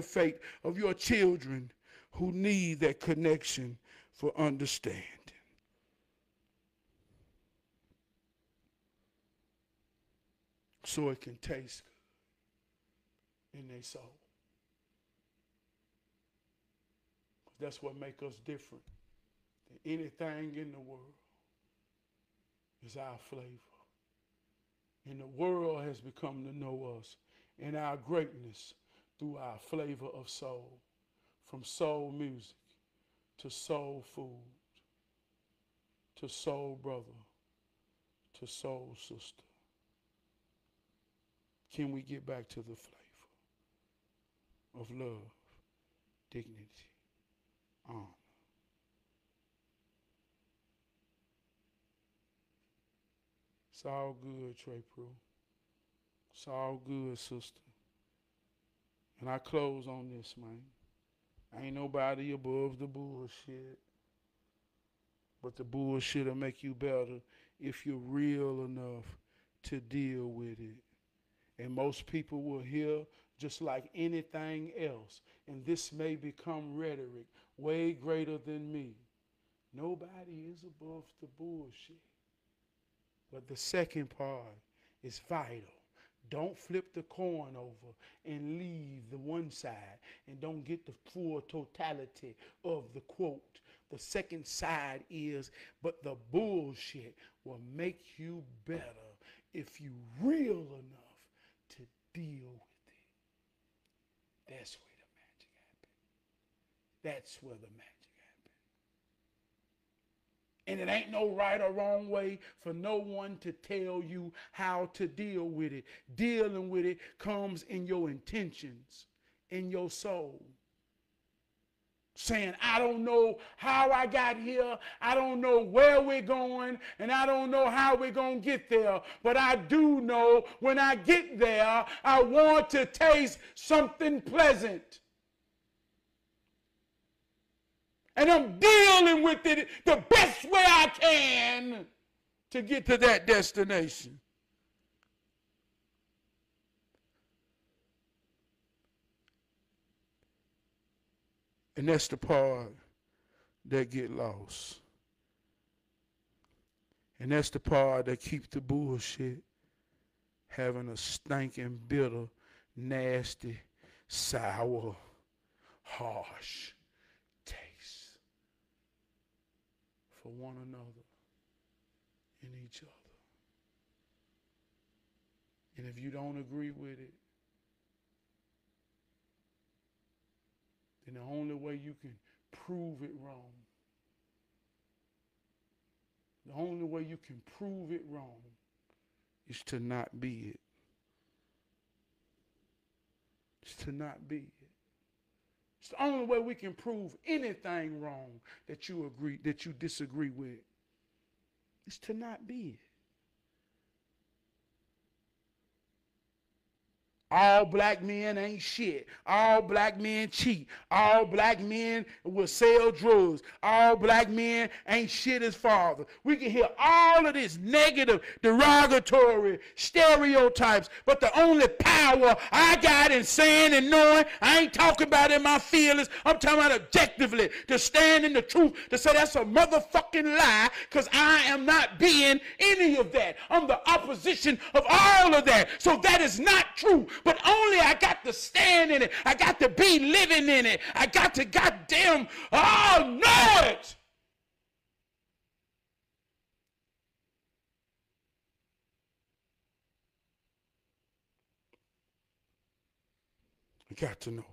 fate of your children who need that connection for understanding. So it can taste good in their soul. That's what makes us different than anything in the world, is our flavor. And the world has become to know us and our greatness through our flavor of soul, from soul music to soul food, to soul brother, to soul sister. Can we get back to the flavor of love, dignity, honor? It's all good, Trey Pro. It's all good, sister. And I close on this, man. Ain't nobody above the bullshit. But the bullshit will make you better if you're real enough to deal with it. And most people will hear just like anything else. And this may become rhetoric way greater than me. Nobody is above the bullshit. But the second part is vital. Don't flip the coin over and leave the one side and don't get the full totality of the quote. The second side is, but the bullshit will make you better if you real enough to deal with it. That's where the magic happens. That's where the magic happens. And it ain't no right or wrong way for no one to tell you how to deal with it. Dealing with it comes in your intentions, in your soul. Saying, I don't know how I got here, I don't know where we're going, and I don't know how we're going to get there. But I do know when I get there, I want to taste something pleasant. And I'm dealing with it the best way I can to get to that destination. And that's the part that get lost. And that's the part that keep the bullshit having a stinking, bitter, nasty, sour, harsh taste for one another and each other. And if you don't agree with it, then the only way you can prove it wrong, the only way you can prove it wrong is to not be it. It's to not be it. It's the only way we can prove anything wrong that you disagree with. Is to not be it. All black men ain't shit. All black men cheat. All black men will sell drugs. All black men ain't shit as fathers. We can hear all of this negative, derogatory stereotypes, but the only power I got in saying and knowing, I ain't talking about in my feelings, I'm talking about objectively, to stand in the truth, to say that's a motherfucking lie, because I am not being any of that. I'm the opposition of all of that. So that is not true. But only I got to stand in it. I got to be living in it. I got to goddamn, know it. I got to know it.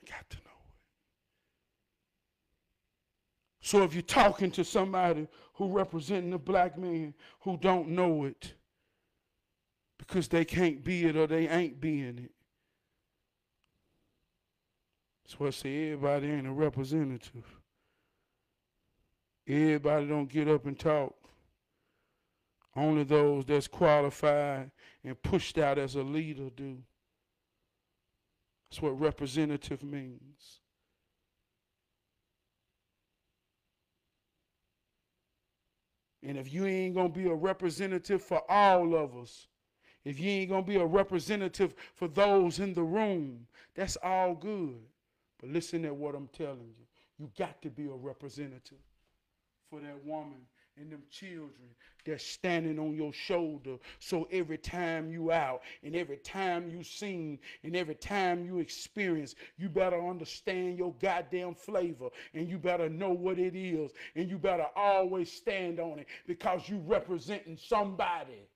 I got to know it. So if you're talking to somebody who representing a black man who don't know it because they can't be it or they ain't being it, that's why I say everybody ain't a representative. Everybody don't get up and talk. Only those that's qualified and pushed out as a leader do. That's what representative means. And if you ain't going to be a representative for all of us, if you ain't going to be a representative for those in the room, that's all good. But listen to what I'm telling you. You got to be a representative for that woman and them children that's standing on your shoulder. So every time you out and every time you sing and every time you experience, you better understand your goddamn flavor and you better know what it is and you better always stand on it because you representing somebody.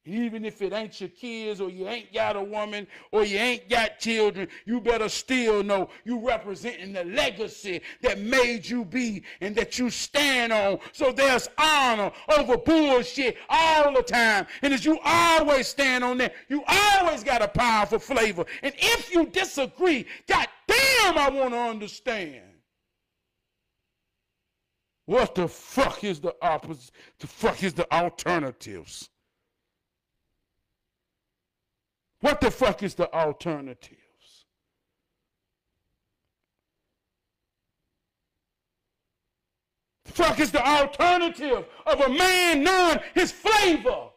Even if it ain't your kids or you ain't got a woman or you ain't got children, you better still know you representing the legacy that made you be and that you stand on. So there's honor over bullshit all the time. And as you always stand on that, you always got a powerful flavor. And if you disagree, goddamn, I want to understand. What the fuck is the opposite? The fuck is the alternatives? What the fuck is the alternatives? The fuck is the alternative of a man knowing his flavor?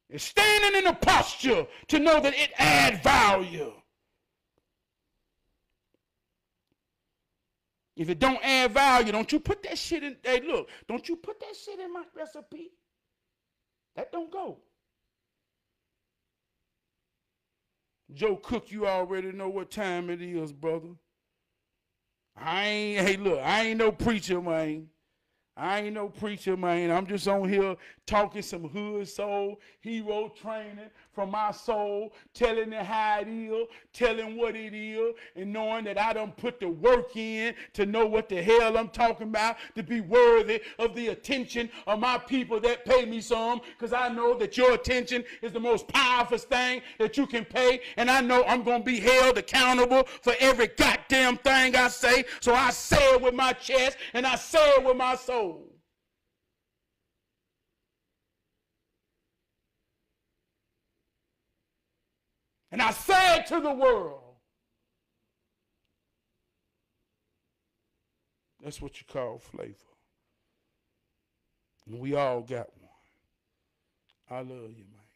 It's standing in a posture to know that it adds value. If it don't add value, don't you put that shit in, hey look, don't you put that shit in my recipe. That don't go. Joe Cook, you already know what time it is, brother. I ain't no preacher, man. I ain't no preacher, man. I'm just on here talking some hood soul, hero training from my soul, telling it how it is, telling what it is, and knowing that I done put the work in to know what the hell I'm talking about, to be worthy of the attention of my people that pay me some, because I know that your attention is the most powerful thing that you can pay, and I know I'm going to be held accountable for every goddamn thing I say, so I say it with my chest, and I say it with my soul. And I say it to the world. That's what you call flavor. And we all got one. I love you, man.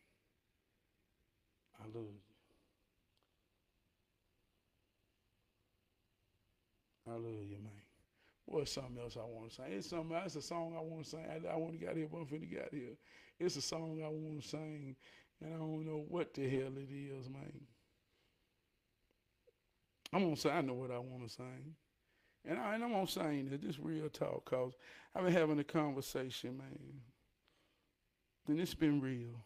I love you. I love you, man. What's something else I want to sing? It's something else. It's a song I want to sing. I want to get here, but I'm finna get here. It's a song I want to sing, and I don't know what the hell it is, man. I'm gonna say I know what I want to sing, and I'm gonna sing it. This real talk, cause I've been having a conversation, man, and it's been real.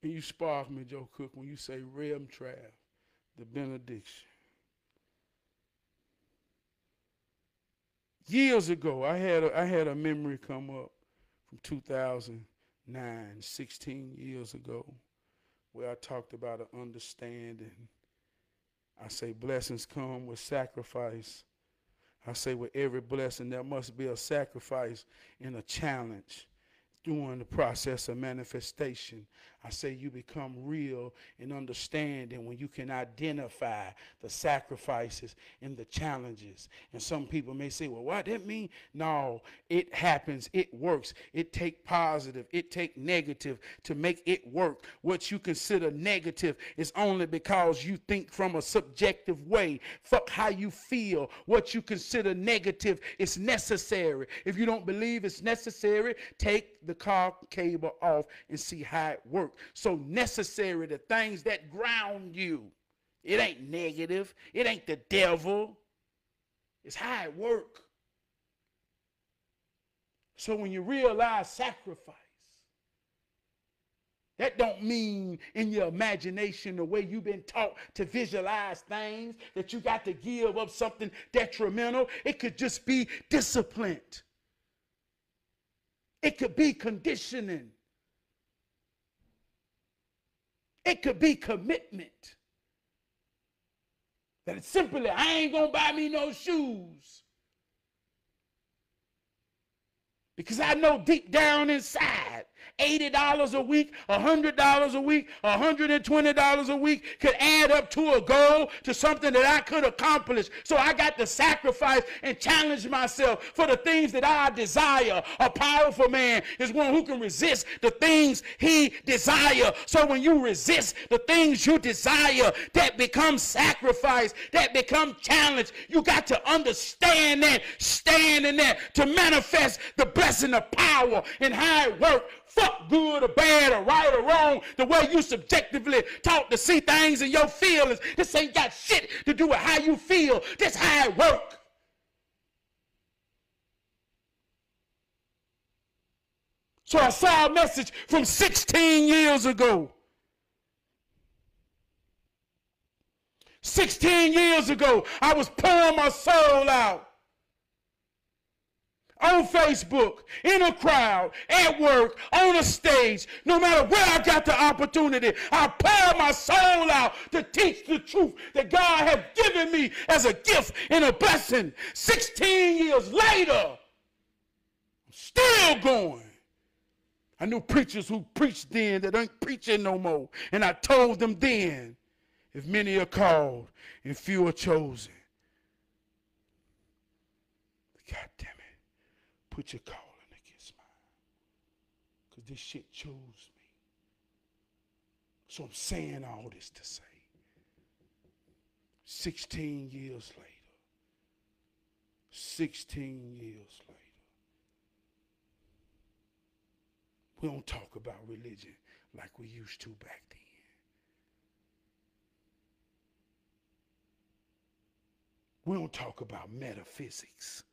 And you spark me, Joe Cook, when you say Rem Trav, the benediction. Years ago, I had a memory come up from 2009, 16 years ago, where I talked about an understanding. I say blessings come with sacrifice. I say with every blessing, there must be a sacrifice and a challenge during the process of manifestation. I say you become real and understanding when you can identify the sacrifices and the challenges. And some people may say, well, what that mean? No, it happens. It works. It take positive. It take negative to make it work. What you consider negative is only because you think from a subjective way. Fuck how you feel. What you consider negative is necessary. If you don't believe it's necessary, take the car cable off and see how it works. So necessary, the things that ground you. It ain't negative. It ain't the devil. It's how it works. So when you realize sacrifice, that don't mean in your imagination the way you've been taught to visualize things, that you got to give up something detrimental. It could just be disciplined. It could be conditioning. It could be commitment. That it's simply, I ain't gonna buy me no shoes. Because I know deep down inside, $80 a week, $100 a week, $120 a week could add up to a goal, to something that I could accomplish. So I got to sacrifice and challenge myself for the things that I desire. A powerful man is one who can resist the things he desires. So when you resist the things you desire, that becomes sacrifice, that becomes challenge. You got to understand that, stand in that, to manifest the blessing of power and how it works. Fuck good or bad or right or wrong, the way you subjectively taught to see things and your feelings. This ain't got shit to do with how you feel. This how it works. So I saw a message from 16 years ago. 16 years ago, I was pouring my soul out. On Facebook, in a crowd, at work, on a stage, no matter where I got the opportunity, I pour my soul out to teach the truth that God has given me as a gift and a blessing. 16 years later, I'm still going. I knew preachers who preached then that ain't preaching no more. And I told them then, if many are called and few are chosen, God damn it. Put your calling against mine. Because this shit chose me. So I'm saying all this to say, 16 years later, 16 years later, we don't talk about religion like we used to back then. We don't talk about metaphysics.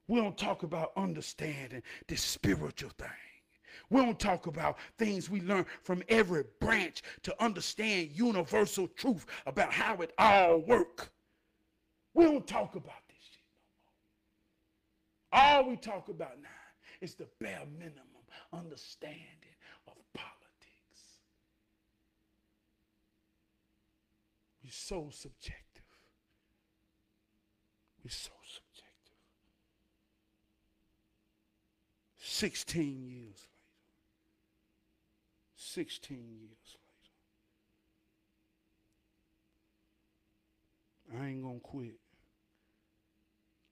We don't talk about understanding this spiritual thing. We don't talk about things we learn from every branch to understand universal truth about how it all works. We don't talk about this shit no more. All we talk about now is the bare minimum understanding of politics. We're so subjective. We're so subjective. 16 years later. 16 years later. I ain't gonna quit.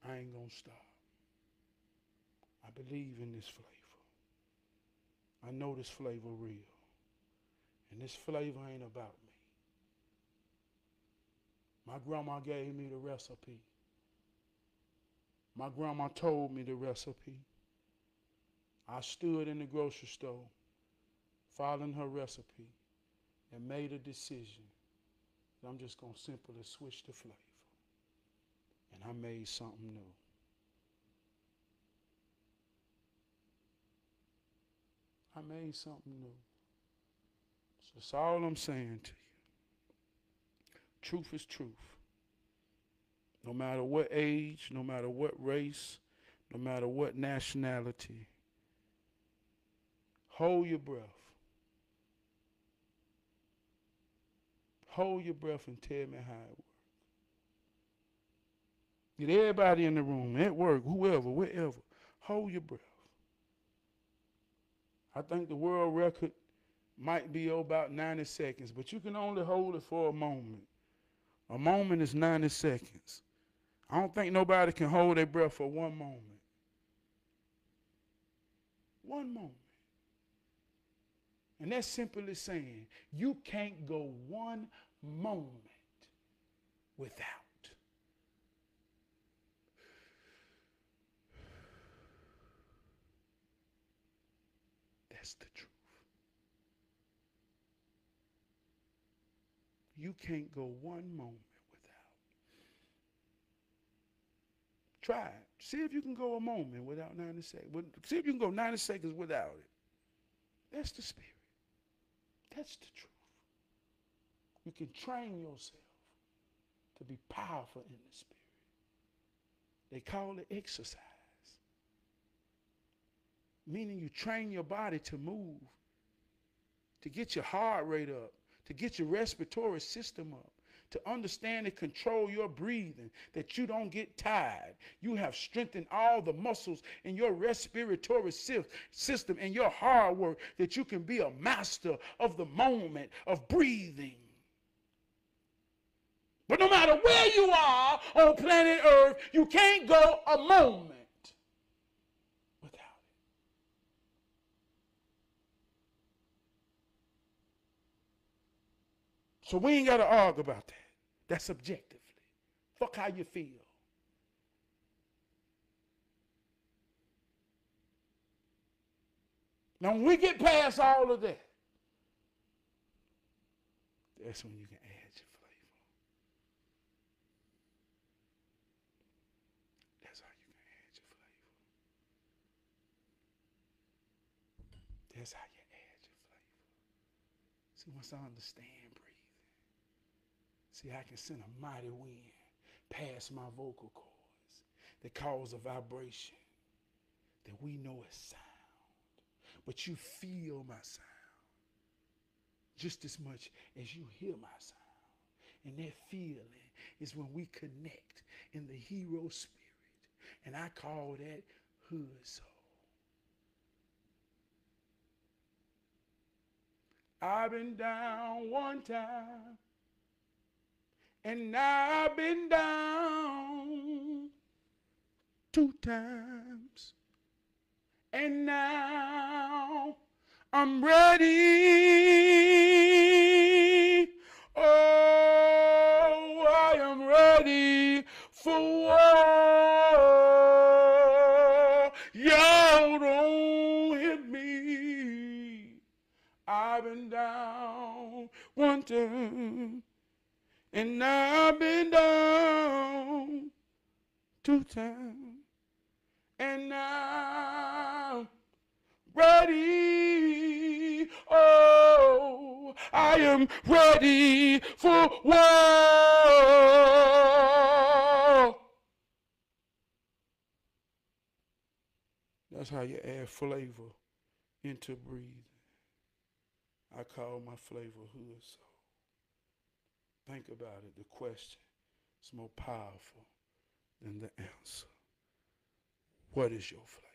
I ain't gonna stop. I believe in this flavor. I know this flavor real. And this flavor ain't about me. My grandma gave me the recipe. My grandma told me the recipe. I stood in the grocery store, following her recipe, and made a decision that I'm just going to simply switch the flavor. And I made something new. I made something new. So that's all I'm saying to you. Truth is truth. No matter what age, no matter what race, no matter what nationality, hold your breath. Hold your breath and tell me how it works. Get everybody in the room, at work, whoever, wherever. Hold your breath. I think the world record might be about 90 seconds, but you can only hold it for a moment. A moment is 90 seconds. I don't think nobody can hold their breath for one moment. One moment. And that's simply saying you can't go one moment without. That's the truth. You can't go one moment without. Try it. See if you can go a moment without 90 seconds. See if you can go 90 seconds without it. That's the spirit. That's the truth. You can train yourself to be powerful in the spirit. They call it exercise. Meaning you train your body to move, to get your heart rate up, to get your respiratory system up, to understand and control your breathing, that you don't get tired. You have strengthened all the muscles in your respiratory system and your hard work, that you can be a master of the moment of breathing. But no matter where you are on planet Earth, you can't go a moment without it. So we ain't got to argue about that. That's subjectively. Fuck how you feel. Now when we get past all of that, that's when you can add your flavor. That's how you can add your flavor. That's how you add your flavor. See, once I understand breathing, see, I can send a mighty wind past my vocal cords that cause a vibration that we know is sound. But you feel my sound just as much as you hear my sound. And that feeling is when we connect in the hero spirit. And I call that hood soul. I've been down one time, and now I've been down 2 times. And now I'm ready. Oh, I am ready for war. Y'all don't hit me. I've been down one time, and now I've been down 2 times. And now ready, oh, I am ready for war. That's how you add flavor into breathing. I call my flavor hood soul. Think about it. The question is more powerful than the answer. What is your flavor?